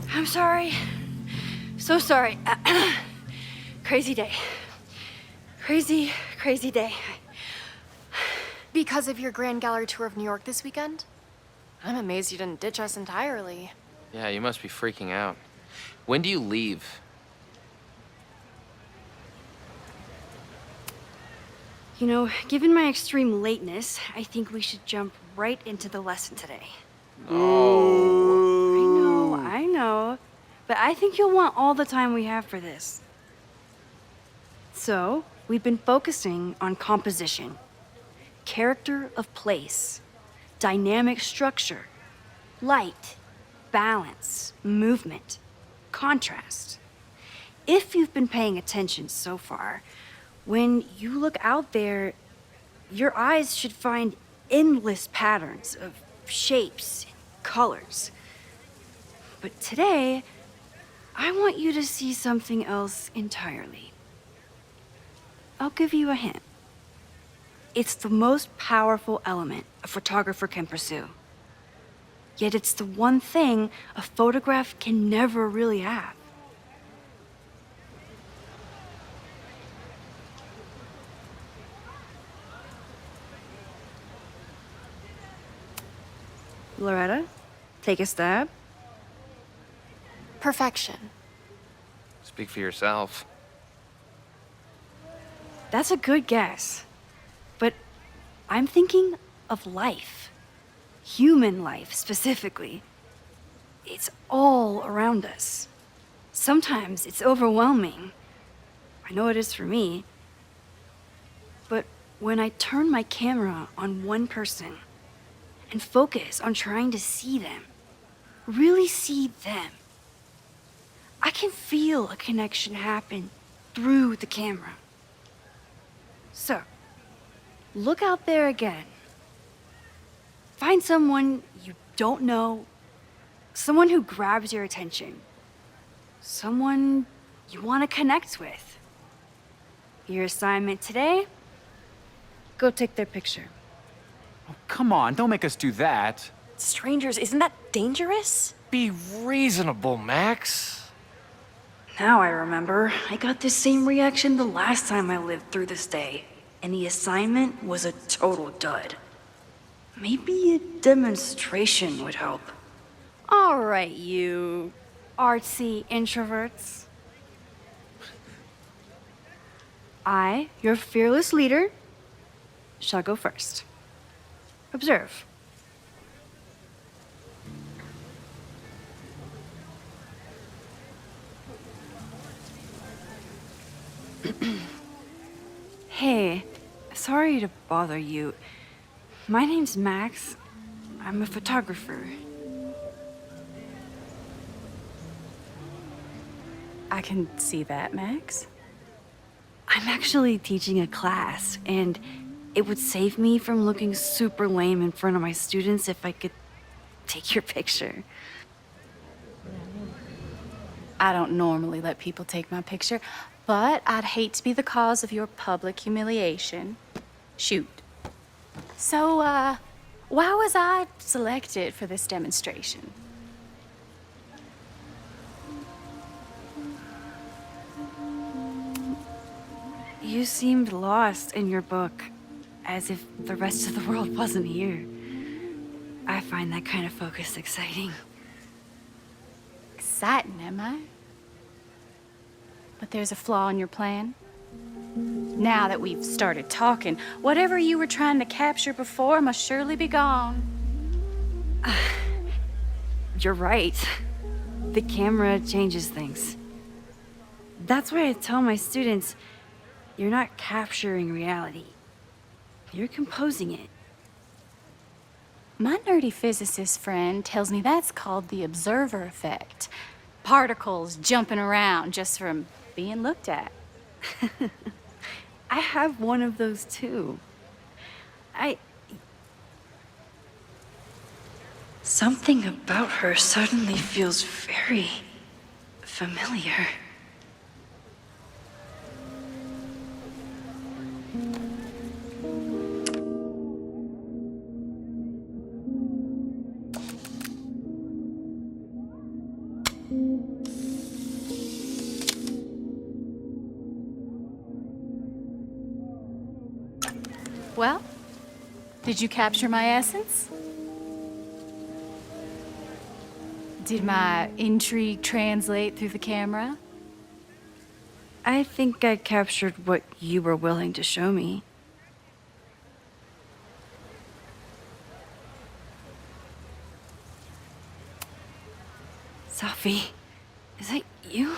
I'm sorry. So sorry. Crazy day. Crazy, crazy day. Because of your Grand Gallery tour of New York this weekend? I'm amazed you didn't ditch us entirely. Yeah, you must be freaking out. When do you leave? You know, given my extreme lateness, I think we should jump right into the lesson today. Oh. I know. But I think you'll want all the time we have for this. So, we've been focusing on composition, character of place, dynamic structure, light, balance, movement, contrast. If you've been paying attention so far, when you look out there, your eyes should find endless patterns of shapes and colors. But today, I want you to see something else entirely. I'll give you a hint. It's the most powerful element a photographer can pursue. Yet it's the one thing a photograph can never really have. Loretta, take a stab. Perfection. Speak for yourself. That's a good guess. But I'm thinking of life. Human life, specifically. It's all around us. Sometimes it's overwhelming. I know it is for me. But when I turn my camera on one person and focus on trying to see them, really see them, I can feel a connection happen through the camera. So, look out there again. Find someone you don't know, someone who grabs your attention, someone you want to connect with. Your assignment today? Go take their picture. Oh, come on, don't make us do that. Strangers, isn't that dangerous? Be reasonable, Max. Now I remember, I got the same reaction the last time I lived through this day, and the assignment was a total dud. Maybe a demonstration would help. All right, you artsy introverts. I, your fearless leader, shall go first. Observe. Hey, sorry to bother you. My name's Max. I'm a photographer. I can see that, Max. I'm actually teaching a class, and it would save me from looking super lame in front of my students if I could take your picture. I don't normally let people take my picture, but I'd hate to be the cause of your public humiliation. Shoot. So, why was I selected for this demonstration? You seemed lost in your book, as if the rest of the world wasn't here. I find that kind of focus exciting. Exciting, am I? But there's a flaw in your plan. Now that we've started talking, whatever you were trying to capture before must surely be gone. You're right. The camera changes things. That's why I tell my students, you're not capturing reality. You're composing it. My nerdy physicist friend tells me that's called the observer effect. Particles jumping around just from being looked at. I have one of those too. Something about her suddenly feels very familiar. Well, did you capture my essence? Did my intrigue translate through the camera? I think I captured what you were willing to show me. Safi, is that you?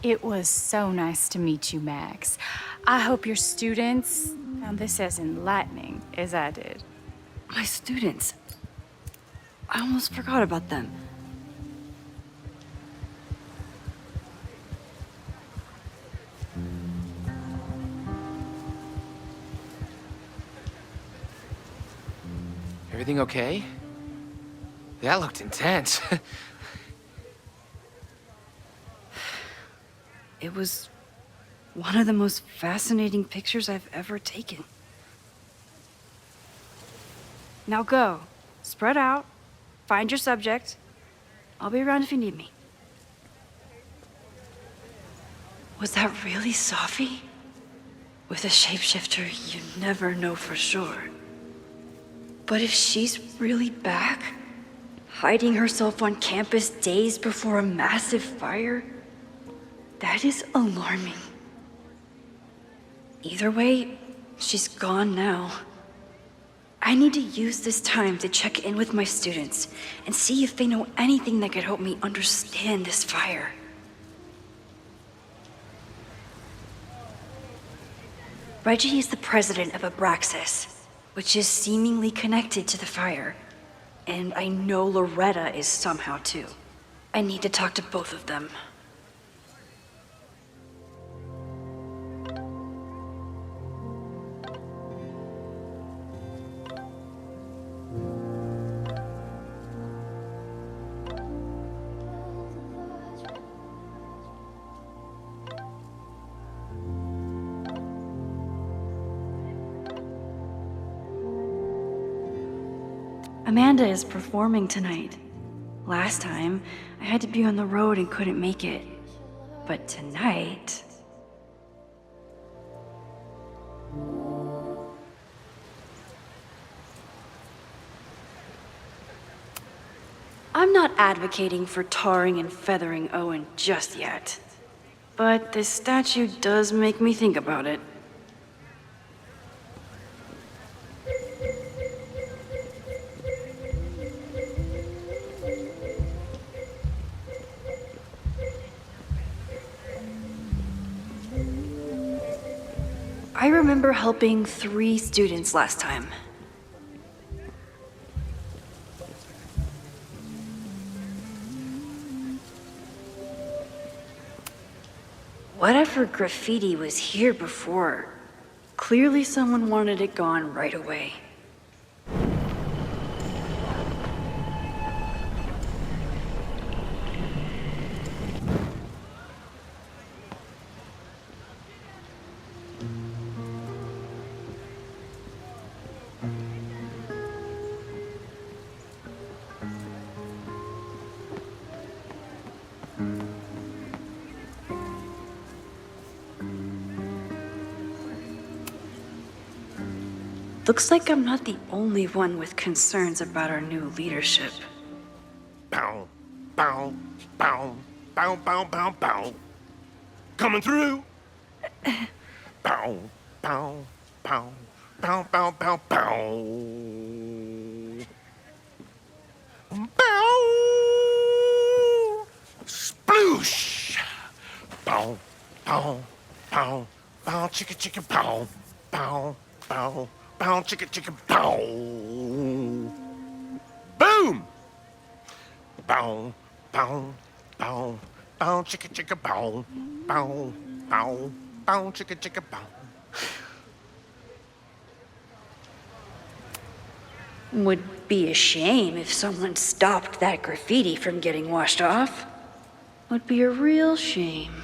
It was so nice to meet you, Max. I hope your students found this as enlightening as I did. My students. I almost forgot about them. Everything okay? That looked intense. It was one of the most fascinating pictures I've ever taken. Now go. Spread out. Find your subject. I'll be around if you need me. Was that really Safi? With a shapeshifter, you never know for sure. But if she's really back, hiding herself on campus days before a massive fire, that is alarming. Either way, she's gone now. I need to use this time to check in with my students and see if they know anything that could help me understand this fire. Reggie is the president of Abraxas, which is seemingly connected to the fire. And I know Loretta is somehow too. I need to talk to both of them. Amanda is performing tonight. Last time, I had to be on the road and couldn't make it. But tonight... I'm not advocating for tarring and feathering Owen just yet. But this statue does make me think about it. I remember helping 3 students last time. Whatever graffiti was here before, clearly someone wanted it gone right away. Looks like I'm not the only one with concerns about our new leadership. Bow, bow, bow, bow, bow, bow, bow. Coming through. Bow, bow, bow, bow, bow, bow, bow. Bow. Sploosh. Bow, bow, bow, bow, chicka, chicka, bow, bow, bow. Bow, chicka, chicka, bow. Boom! Bow, bow, bow, bow, chicka, chicka, bow. Bow, bow, bow, chicka, chicka, bow. Would be a shame if someone stopped that graffiti from getting washed off. Would be a real shame.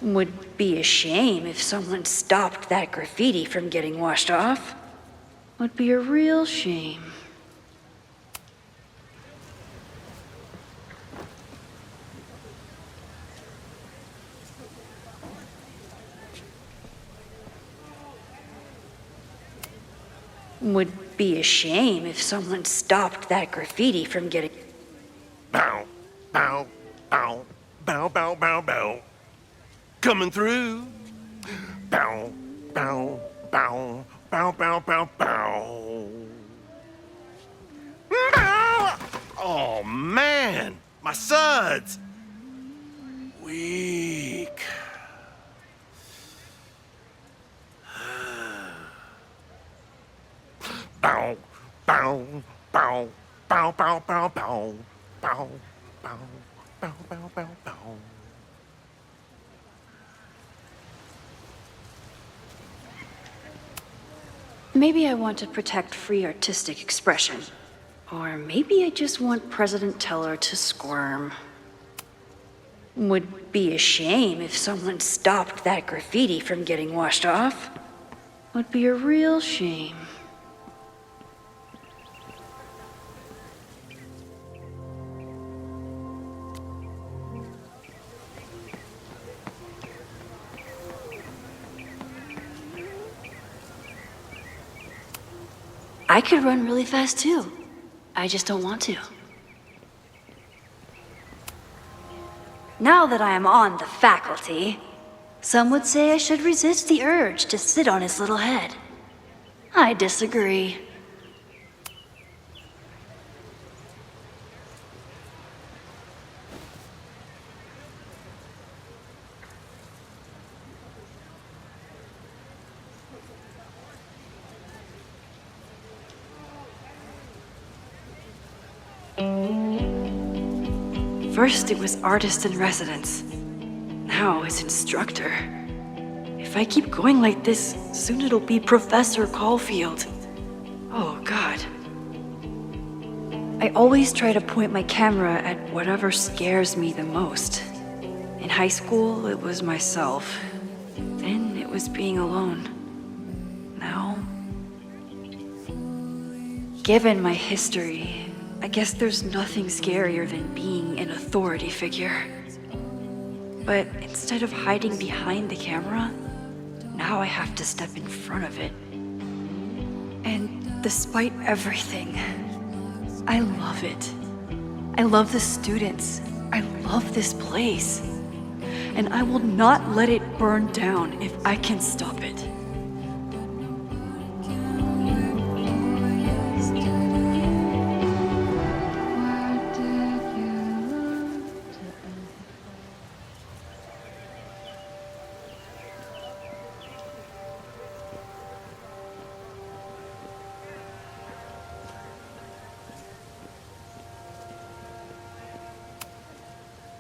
Would be a shame if someone stopped that graffiti from getting washed off. Would be a real shame. Would be a shame if someone stopped that graffiti from getting... Bow, bow, bow, bow, bow, bow, bow. Coming through. Bow, bow, bow, bow, bow, bow, bow. Bow! Oh, man. My suds. Weak. Bow, bow, bow, bow, bow, bow, bow, bow, bow, bow, bow, bow, bow. Maybe I want to protect free artistic expression. Or maybe I just want President Teller to squirm. Would be a shame if someone stopped that graffiti from getting washed off. Would be a real shame. I could run really fast too. I just don't want to. Now that I am on the faculty, some would say I should resist the urge to sit on his little head. I disagree. First it was artist in residence. Now it's instructor. If I keep going like this, soon it'll be Professor Caulfield. Oh, God. I always try to point my camera at whatever scares me the most. In high school, it was myself. Then it was being alone. Now, given my history, I guess there's nothing scarier than being an authority figure. But instead of hiding behind the camera, now I have to step in front of it. And despite everything, I love it. I love the students. I love this place. And I will not let it burn down if I can stop it.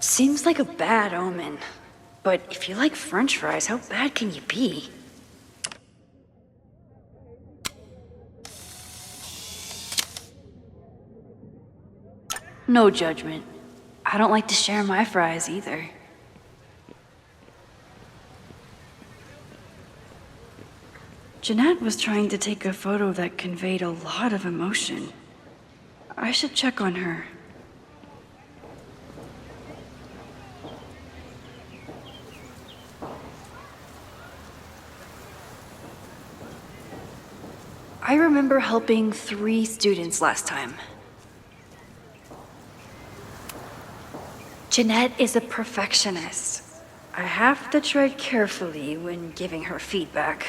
Seems like a bad omen. But if you like French fries, how bad can you be? No judgment. I don't like to share my fries either. Jeanette was trying to take a photo that conveyed a lot of emotion. I should check on her. I remember helping 3 students last time. Jeanette is a perfectionist. I have to tread carefully when giving her feedback.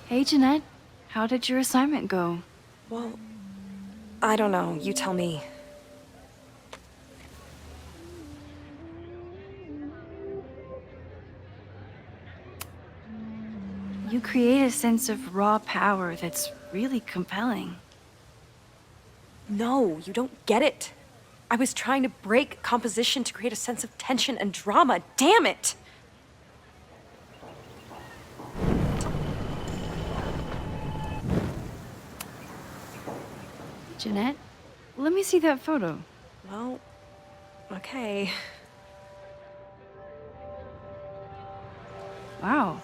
Hey, Jeanette. How did your assignment go? Well, I don't know. You tell me. You create a sense of raw power that's really compelling. No, you don't get it. I was trying to break composition to create a sense of tension and drama. Damn it! Jeanette, let me see that photo. Well, okay. Wow.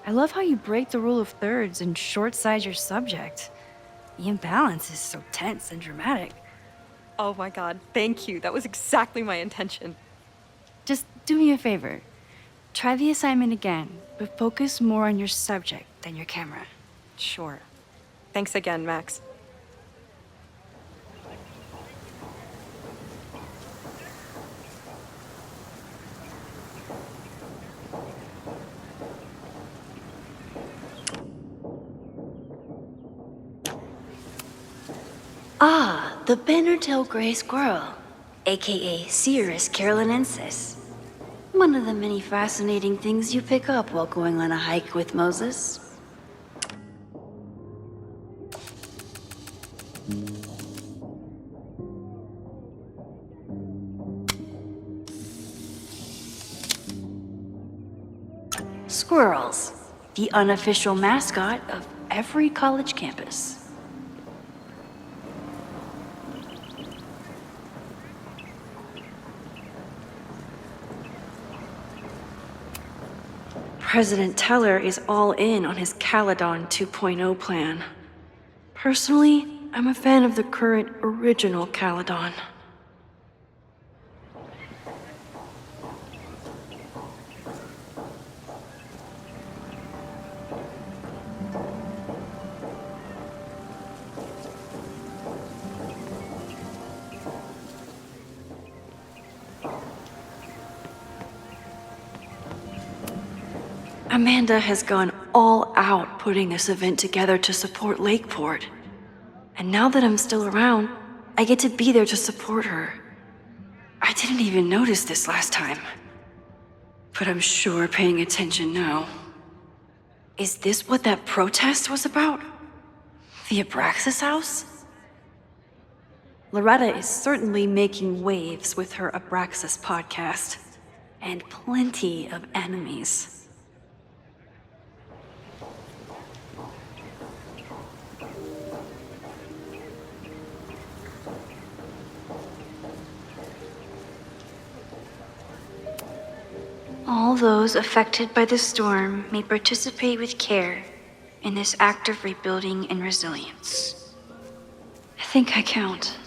I love how you break the rule of thirds and short-size your subject. The imbalance is so tense and dramatic. Oh my god, thank you. That was exactly my intention. Just do me a favor. Try the assignment again, but focus more on your subject than your camera. Sure. Thanks again, Max. Ah, the banner-tailed gray squirrel, aka Cirrus carolinensis. One of the many fascinating things you pick up while going on a hike with Moses. Squirrels, the unofficial mascot of every college campus. President Teller is all in on his Caledon 2.0 plan. Personally, I'm a fan of the current original Caledon. Amanda has gone all out putting this event together to support Lakeport. And now that I'm still around, I get to be there to support her. I didn't even notice this last time. But I'm sure paying attention now. Is this what that protest was about? The Abraxas house? Loretta is certainly making waves with her Abraxas podcast. And plenty of enemies. All those affected by the storm may participate with care in this act of rebuilding and resilience. I think I count.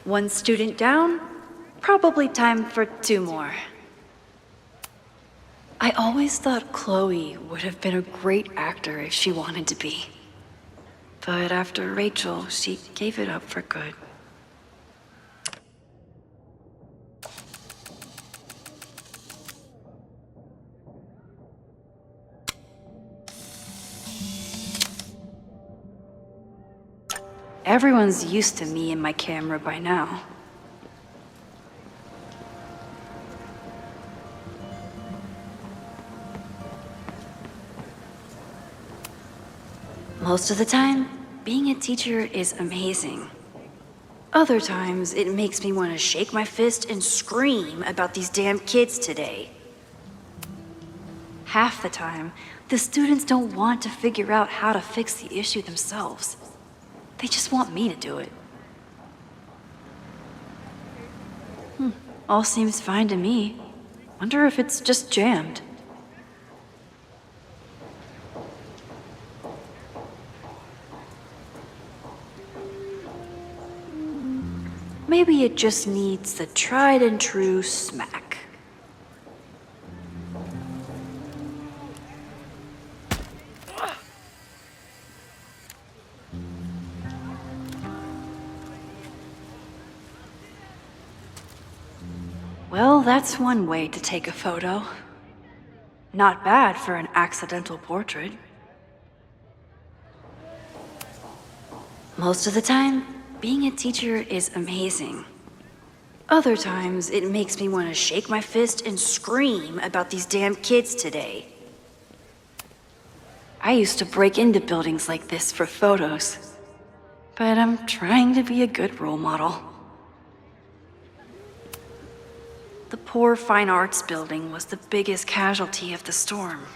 One student down. Probably time for 2 more. I always thought Chloe would have been a great actor if she wanted to be. But after Rachel, she gave it up for good. Everyone's used to me and my camera by now. Most of the time, being a teacher is amazing. Other times, it makes me want to shake my fist and scream about these damn kids today. Half the time, the students don't want to figure out how to fix the issue themselves. They just want me to do it. All seems fine to me. Wonder if it's just jammed. Maybe it just needs the tried and true smack. Well, that's one way to take a photo. Not bad for an accidental portrait. Most of the time, being a teacher is amazing. Other times, it makes me want to shake my fist and scream about these damn kids today. I used to break into buildings like this for photos. But I'm trying to be a good role model. The poor fine arts building was the biggest casualty of the storm.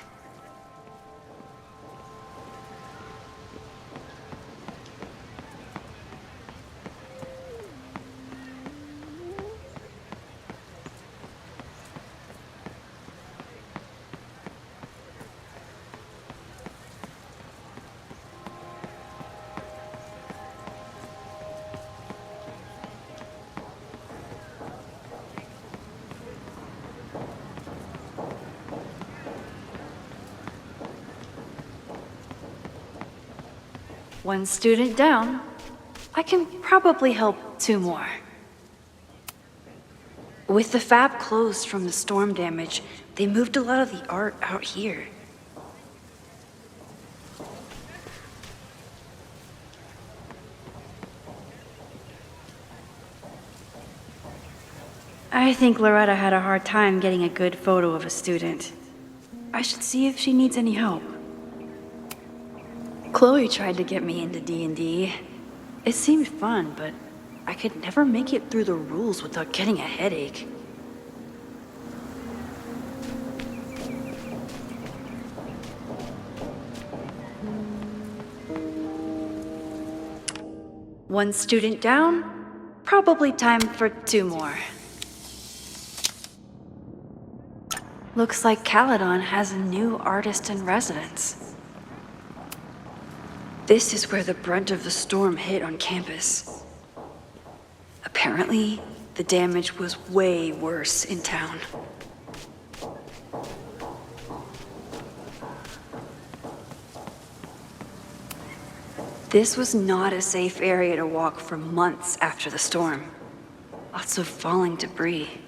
One student down. I can probably help 2 more. With the fab closed from the storm damage, they moved a lot of the art out here. I think Loretta had a hard time getting a good photo of a student. I should see if she needs any help. Chloe tried to get me into D&D. It seemed fun, but I could never make it through the rules without getting a headache. One student down, probably time for 2 more. Looks like Caledon has a new artist in residence. This is where the brunt of the storm hit on campus. Apparently, the damage was way worse in town. This was not a safe area to walk for months after the storm. Lots of falling debris.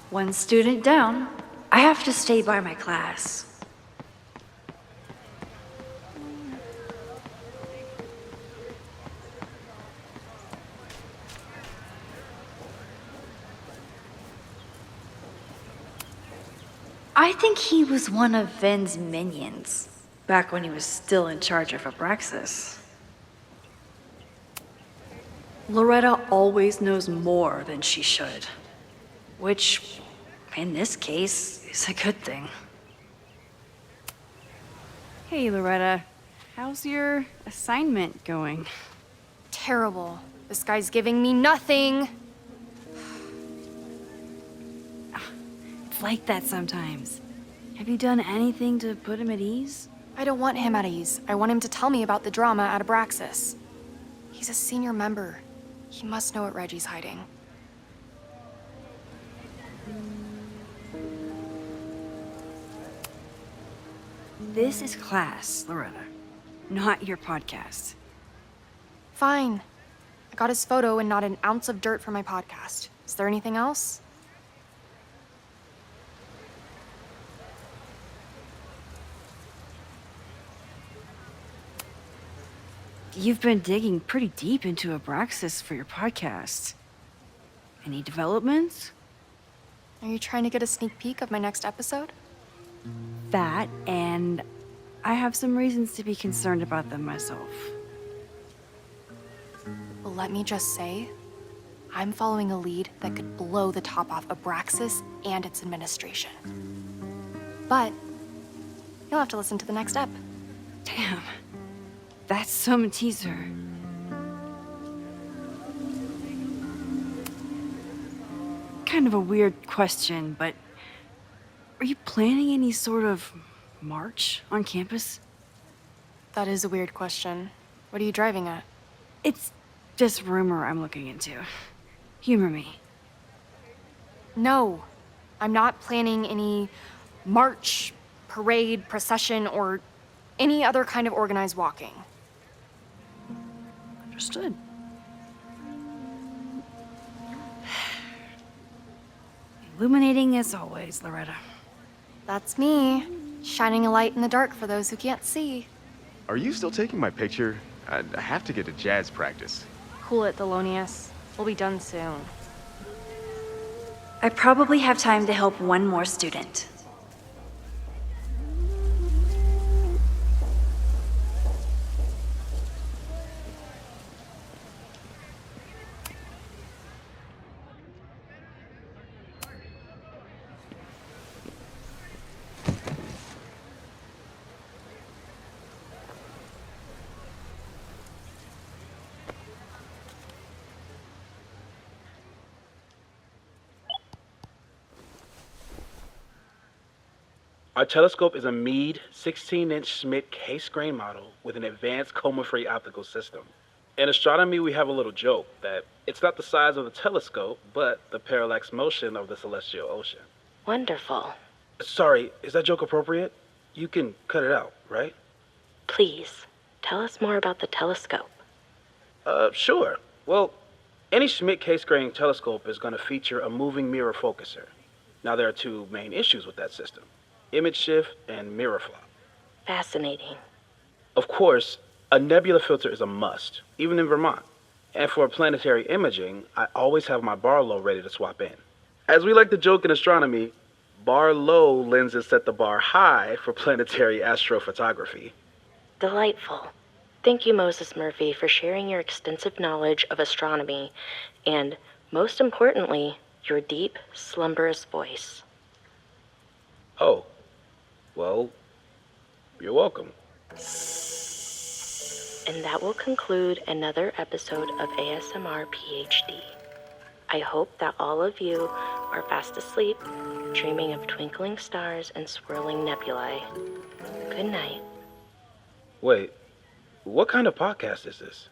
One student down. I have to stay by my class. I think he was one of Ven's minions, back when he was still in charge of Abraxas. Loretta always knows more than she should, which, in this case, is a good thing. Hey, Loretta. How's your assignment going? Terrible. This guy's giving me nothing. It's like that sometimes. Have you done anything to put him at ease? I don't want him at ease. I want him to tell me about the drama at Abraxas. He's a senior member. He must know what Reggie's hiding. This is class, Loretta, not your podcast. Fine. I got his photo and not an ounce of dirt for my podcast. Is there anything else? You've been digging pretty deep into Abraxas for your podcast. Any developments? Are you trying to get a sneak peek of my next episode? That, and I have some reasons to be concerned about them myself. Well, let me just say, I'm following a lead that could blow the top off Abraxas and its administration. But you'll have to listen to the next ep. Damn, that's some teaser. Kind of a weird question, but are you planning any sort of march on campus? That is a weird question. What are you driving at? It's just rumor I'm looking into. Humor me. No, I'm not planning any march, parade, procession, or any other kind of organized walking. Understood. Illuminating as always, Loretta. That's me, shining a light in the dark for those who can't see. Are you still taking my picture? I have to get to jazz practice. Cool it, Thelonious. We'll be done soon. I probably have time to help one more student. Our telescope is a Meade 16-inch Schmidt case-grain model with an advanced coma-free optical system. In astronomy, we have a little joke that it's not the size of the telescope, but the parallax motion of the celestial ocean. Wonderful. Sorry, is that joke appropriate? You can cut it out, right? Please, tell us more about the telescope. Sure. Well, any Schmidt case-grain telescope is going to feature a moving mirror focuser. Now, there are two main issues with that system: image shift and mirror flop. Fascinating. Of course, a nebula filter is a must, even in Vermont. And for planetary imaging, I always have my bar low ready to swap in. As we like to joke in astronomy, bar low lenses set the bar high for planetary astrophotography. Delightful. Thank you, Moses Murphy, for sharing your extensive knowledge of astronomy and, most importantly, your deep, slumberous voice. Oh, well, you're welcome. And that will conclude another episode of ASMR PhD. I hope that all of you are fast asleep, dreaming of twinkling stars and swirling nebulae. Good night. Wait, what kind of podcast is this?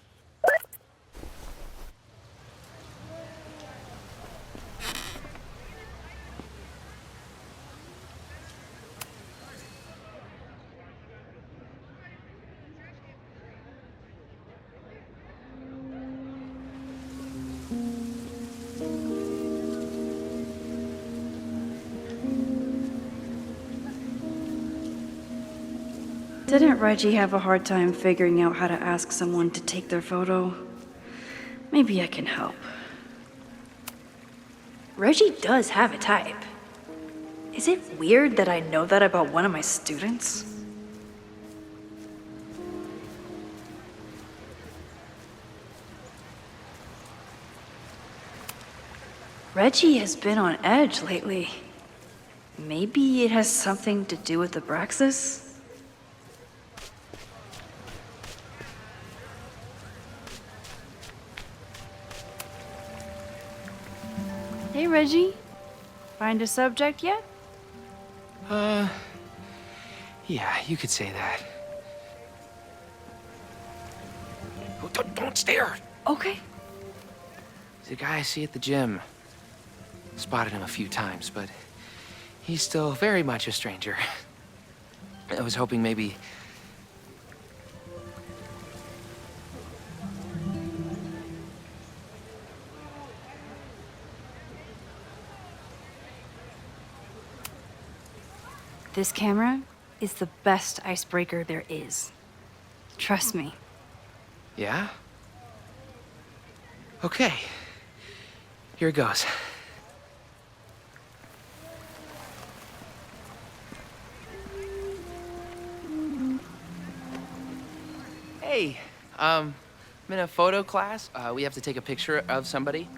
Didn't Reggie have a hard time figuring out how to ask someone to take their photo? Maybe I can help. Reggie does have a type. Is it weird that I know that about one of my students? Reggie has been on edge lately. Maybe it has something to do with Abraxas? Hey, Reggie. Find a subject yet? Yeah, you could say that. Oh, don't stare! Okay. He's a guy I see at the gym. Spotted him a few times, but he's still very much a stranger. I was hoping maybe... This camera is the best icebreaker there is. Trust me. Yeah? Okay. Here it goes. Hey, I'm in a photo class. We have to take a picture of somebody.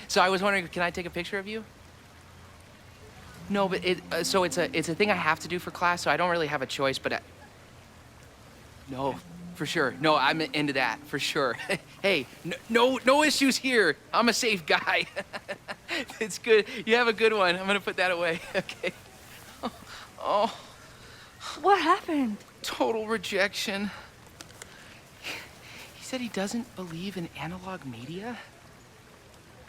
So I was wondering, can I take a picture of you? No, but it's a thing I have to do for class, so I don't really have a choice, but no, for sure. No, I'm into that, for sure. Hey, no issues here. I'm a safe guy. It's good. You have a good one. I'm gonna put that away. Okay. Oh. What happened? Total rejection. He said he doesn't believe in analog media.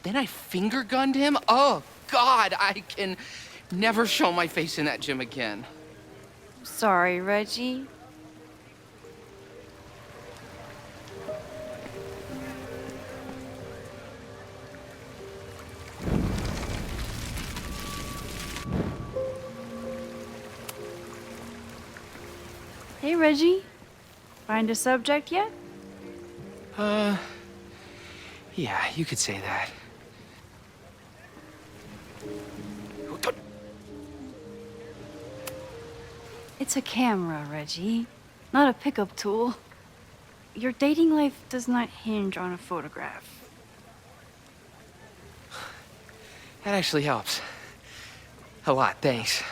Then I finger gunned him. Oh, God, I can never show my face in that gym again. Sorry, Reggie. Hey, Reggie. Find a subject yet? Yeah, you could say that. It's a camera, Reggie, not a pickup tool. Your dating life does not hinge on a photograph. That actually helps. A lot, thanks.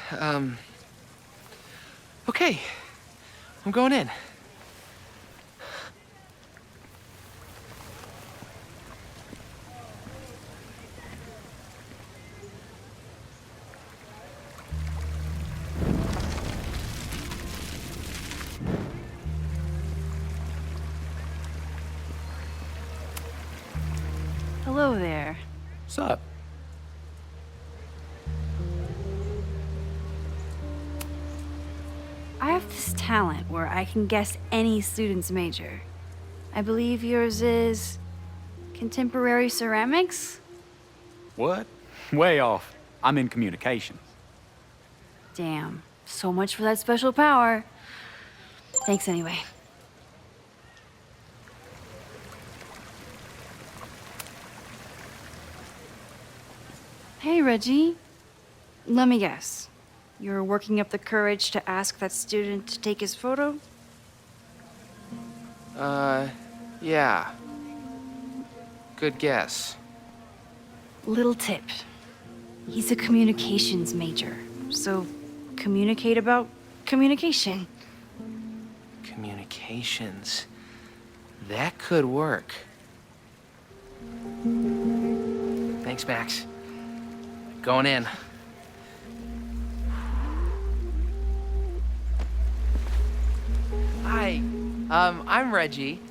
Okay. I'm going in. Hello there. What's up? I have this talent where I can guess any student's major. I believe yours is contemporary ceramics? What? Way off. I'm in communications. Damn, so much for that special power. Thanks anyway. Hey, Reggie. Let me guess. You're working up the courage to ask that student to take his photo? Yeah. Good guess. Little tip. He's a communications major, so communicate about communication. Communications. That could work. Thanks, Max. Going in. Hi. I'm Reggie.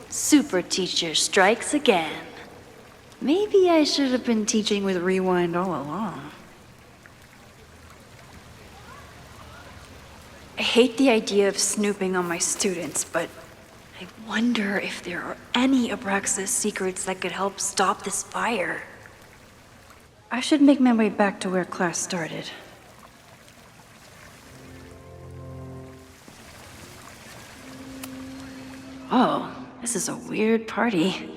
Super teacher strikes again. Maybe I should have been teaching with Rewind all along. I hate the idea of snooping on my students, but I wonder if there are any Abraxas secrets that could help stop this fire. I should make my way back to where class started. Oh, this is a weird party.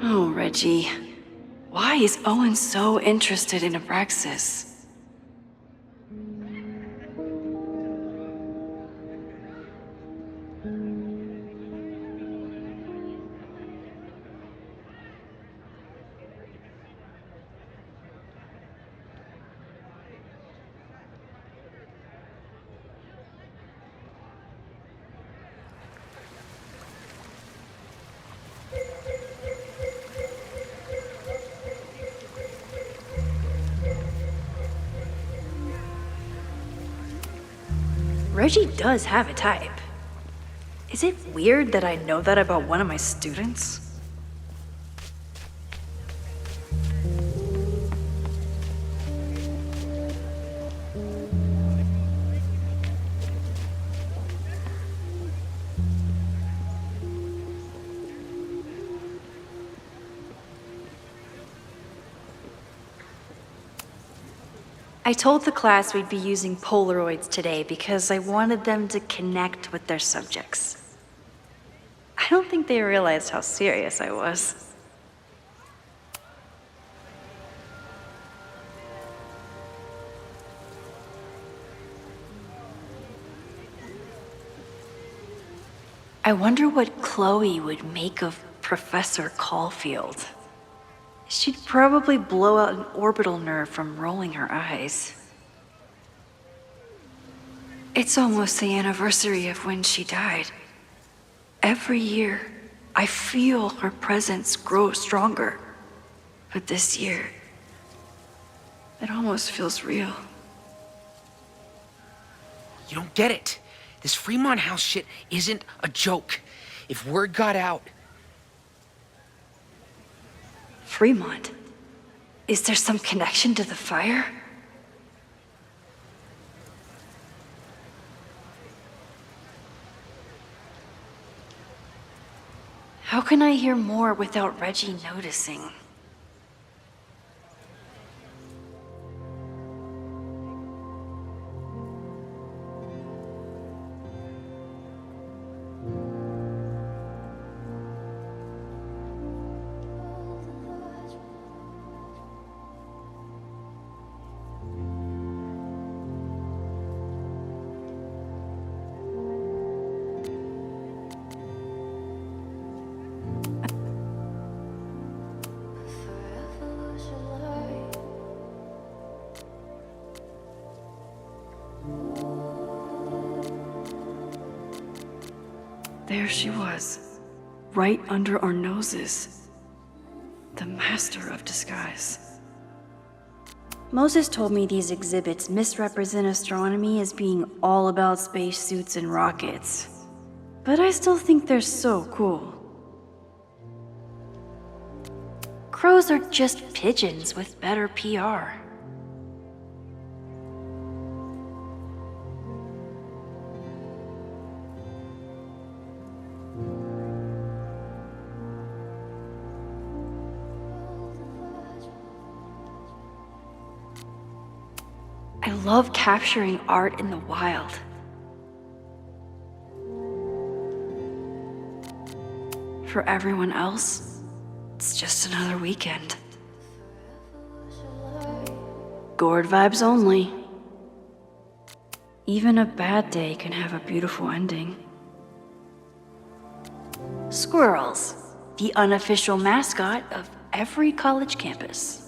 Oh, Reggie. Why is Owen so interested in Abraxas? Reggie does have a type. Is it weird that I know that about one of my students? I told the class we'd be using Polaroids today because I wanted them to connect with their subjects. I don't think they realized how serious I was. I wonder what Chloe would make of Professor Caulfield. She'd probably blow out an orbital nerve from rolling her eyes. It's almost the anniversary of when she died. Every year, I feel her presence grow stronger. But this year, it almost feels real. You don't get it. This Fremont House shit isn't a joke. If word got out... Fremont? Is there some connection to the fire? How can I hear more without Reggie noticing? There she was, right under our noses. The master of disguise. Moses told me these exhibits misrepresent astronomy as being all about spacesuits and rockets. But I still think they're so cool. Crows are just pigeons with better PR. I love capturing art in the wild. For everyone else, it's just another weekend. Gourd vibes only. Even a bad day can have a beautiful ending. Squirrels, the unofficial mascot of every college campus.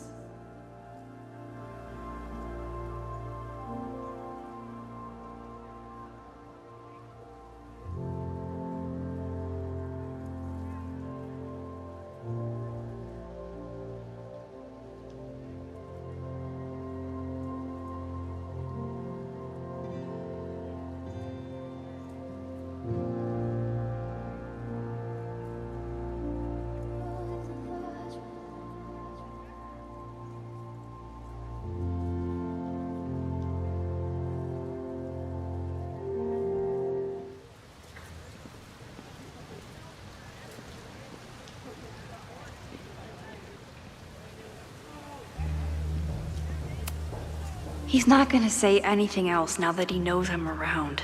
He's not gonna say anything else now that he knows I'm around.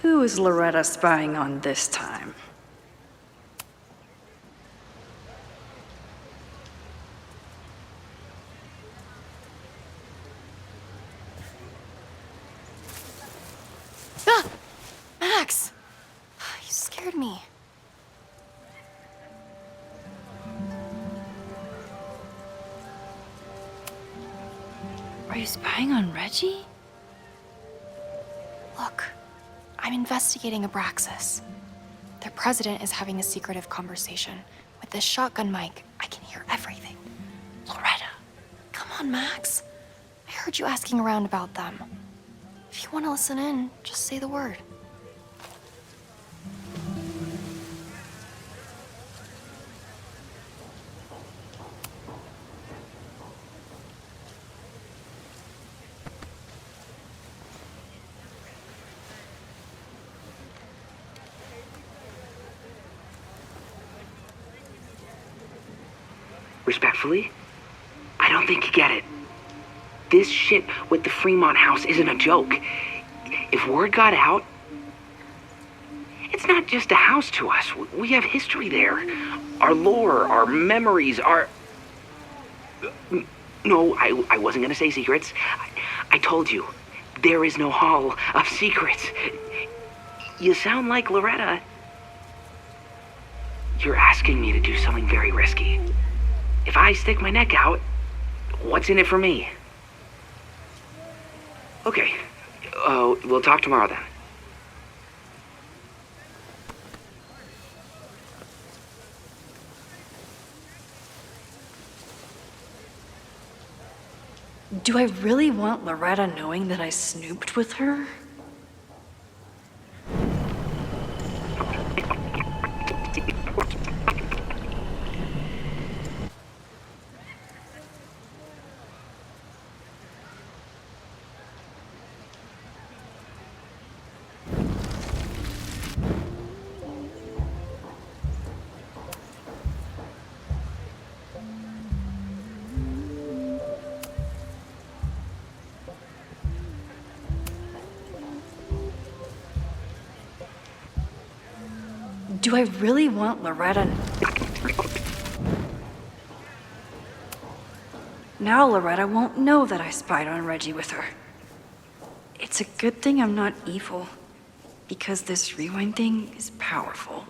Who is Loretta spying on this time? Ah! Max! You scared me. Are you spying on Reggie? Look, I'm investigating Abraxas. Their president is having a secretive conversation. With this shotgun mic, I can hear everything. Loretta, come on, Max. I heard you asking around about them. If you want to listen in, just say the word. Respectfully, I don't think you get it. This shit with the Fremont house isn't a joke. If word got out, it's not just a house to us. We have history there. Our lore, our memories, our... No, I wasn't gonna say secrets. I told you, there is no hall of secrets. You sound like Loretta. You're asking me to do something very risky. If I stick my neck out, what's in it for me? Okay, we'll talk tomorrow then. Do I really want Loretta knowing that I snooped with her? Do I really want Loretta? Now Loretta won't know that I spied on Reggie with her. It's a good thing I'm not evil, because this rewind thing is powerful.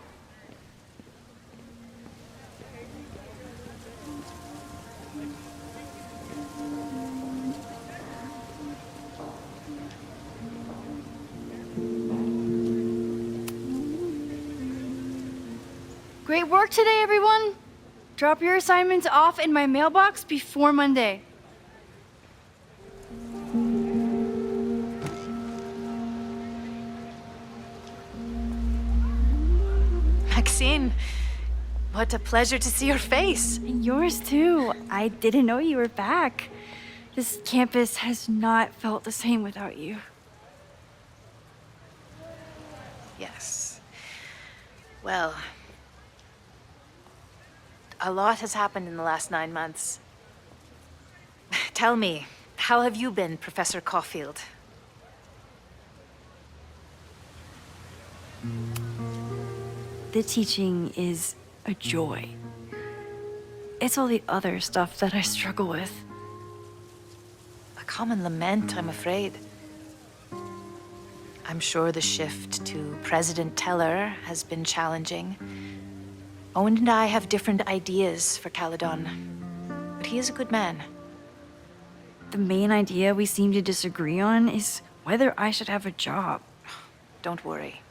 Great work today, everyone! Drop your assignments off in my mailbox before Monday. Maxine, what a pleasure to see your face. And yours too. I didn't know you were back. This campus has not felt the same without you. Yes. Well, a lot has happened in the last 9 months. Tell me, how have you been, Professor Caulfield? The teaching is a joy. It's all the other stuff that I struggle with. A common lament, I'm afraid. I'm sure the shift to President Teller has been challenging. Owen and I have different ideas for Caledon, but he is a good man. The main idea we seem to disagree on is whether I should have a job. Don't worry.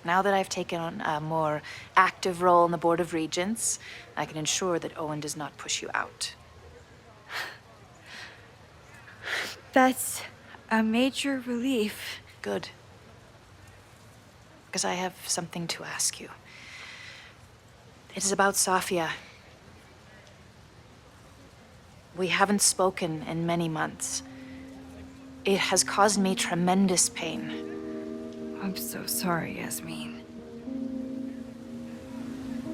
Now that I've taken on a more active role in the Board of Regents, I can ensure that Owen does not push you out. That's a major relief. Good. Because I have something to ask you. It is about Safia. We haven't spoken in many months. It has caused me tremendous pain. I'm so sorry, Yasmin.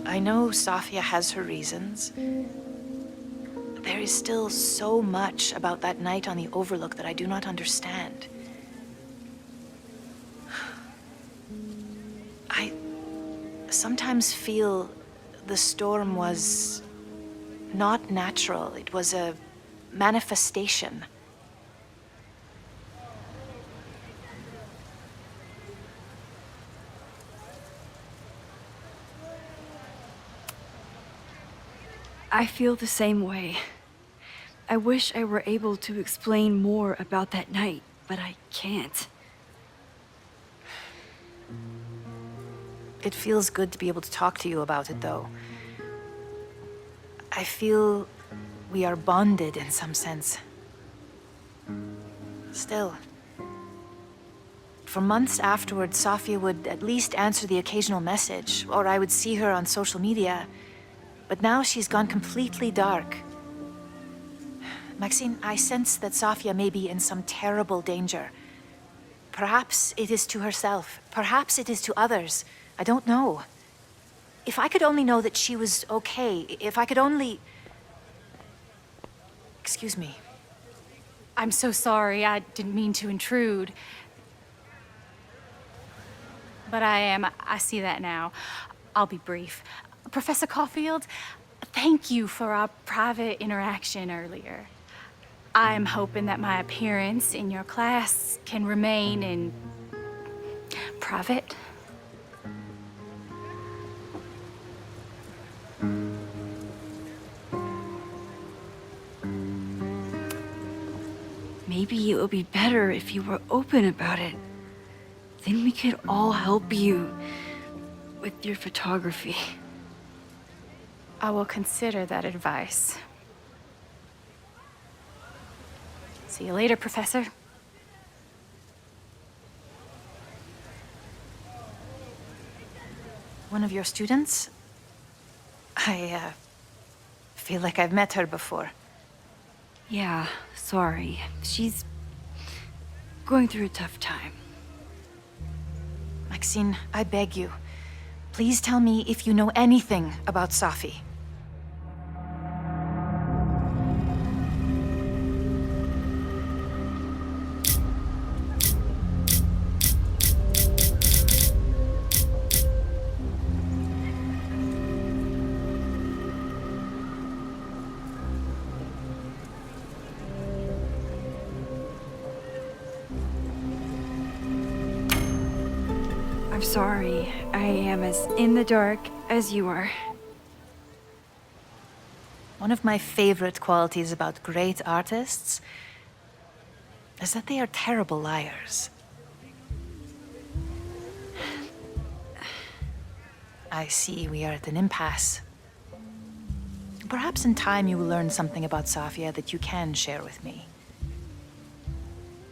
I know Safia has her reasons. There is still so much about that night on the Overlook that I do not understand. I sometimes feel the storm was not natural. It was a manifestation. I feel the same way. I wish I were able to explain more about that night, but I can't. It feels good to be able to talk to you about it, though. I feel we are bonded in some sense. Still, for months afterward, Safia would at least answer the occasional message, or I would see her on social media. But now she's gone completely dark. Maxine, I sense that Safia may be in some terrible danger. Perhaps it is to herself. Perhaps it is to others. I don't know. If I could only know that she was okay, if I could only... Excuse me. I'm so sorry. I didn't mean to intrude. But I see that now. I'll be brief. Professor Caulfield, thank you for our private interaction earlier. I'm hoping that my appearance in your class can remain in private. Maybe it would be better if you were open about it. Then we could all help you with your photography. I will consider that advice. See you later, Professor. One of your students? I feel like I've met her before. Yeah, sorry. She's going through a tough time. Maxine, I beg you. Please tell me if you know anything about Safi. sorry. I am as in the dark as you are. One of my favorite qualities about great artists is that they are terrible liars. I see we are at an impasse. Perhaps in time you will learn something about Safia that you can share with me.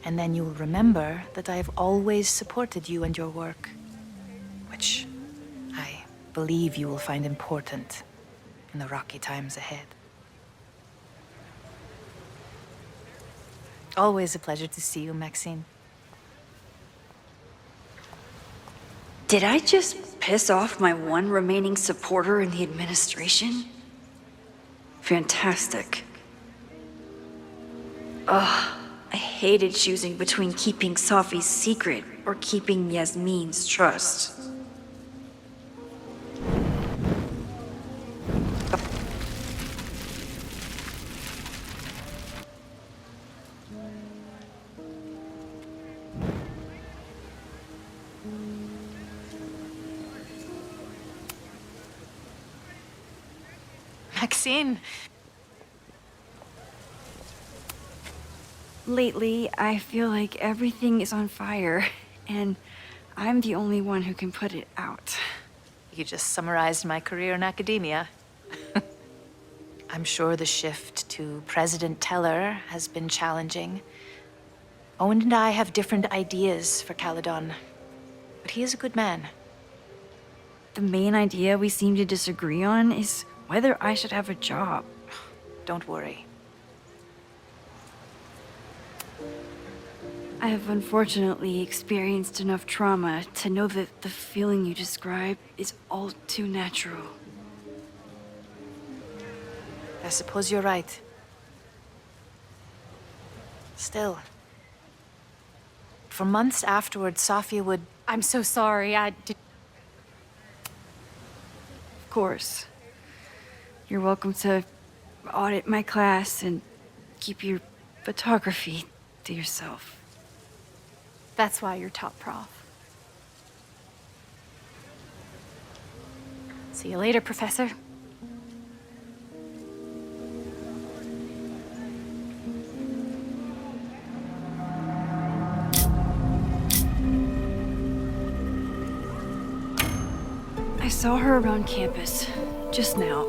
And then you will remember that I have always supported you and your work, which I believe you will find important in the rocky times ahead. Always a pleasure to see you, Maxine. Did I just piss off my one remaining supporter in the administration? Fantastic. Ugh, I hated choosing between keeping Safi's secret or keeping Yasmin's trust. Maxine! Lately, I feel like everything is on fire, and I'm the only one who can put it out. You just summarized my career in academia. I'm sure the shift to President Teller has been challenging. Owen and I have different ideas for Caledon, but he is a good man. The main idea we seem to disagree on is whether I should have a job. Don't worry. I have unfortunately experienced enough trauma to know that the feeling you describe is all too natural. I suppose you're right. Still, for months afterward, Safi would... I'm so sorry. Of course. You're welcome to audit my class and keep your photography to yourself. That's why you're top prof. See you later, Professor. I saw her around campus, just now.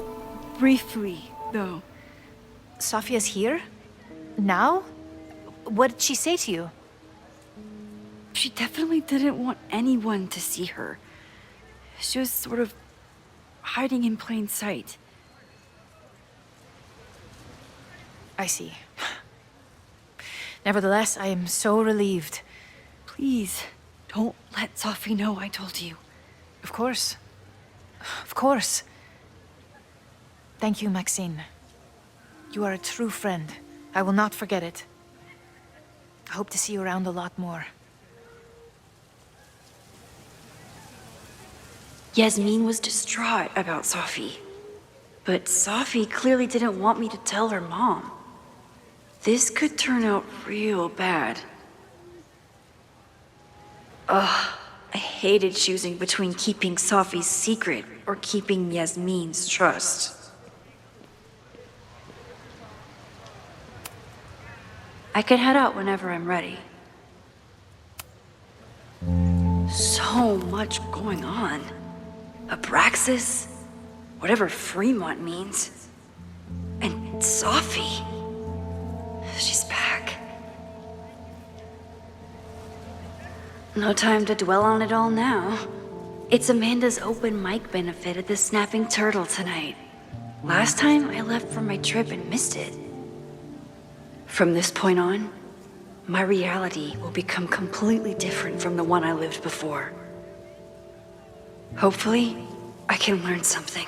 Briefly, though. Safia's here? Now? What did she say to you? She definitely didn't want anyone to see her. She was sort of hiding in plain sight. I see. Nevertheless, I am so relieved. Please, don't let Safi know I told you. Of course. Of course. Thank you, Maxine. You are a true friend. I will not forget it. I hope to see you around a lot more. Yasmin was distraught about Safi. But Safi clearly didn't want me to tell her mom. This could turn out real bad. Ugh, I hated choosing between keeping Safi's secret or keeping Yasmin's trust. I could head out whenever I'm ready. So much going on. Abraxas, whatever Vermont means. And Safi. She's back. No time to dwell on it all now. It's Amanda's open mic benefit at the Snapping Turtle tonight. Last time I left for my trip and missed it. From this point on, my reality will become completely different from the one I lived before. Hopefully, I can learn something.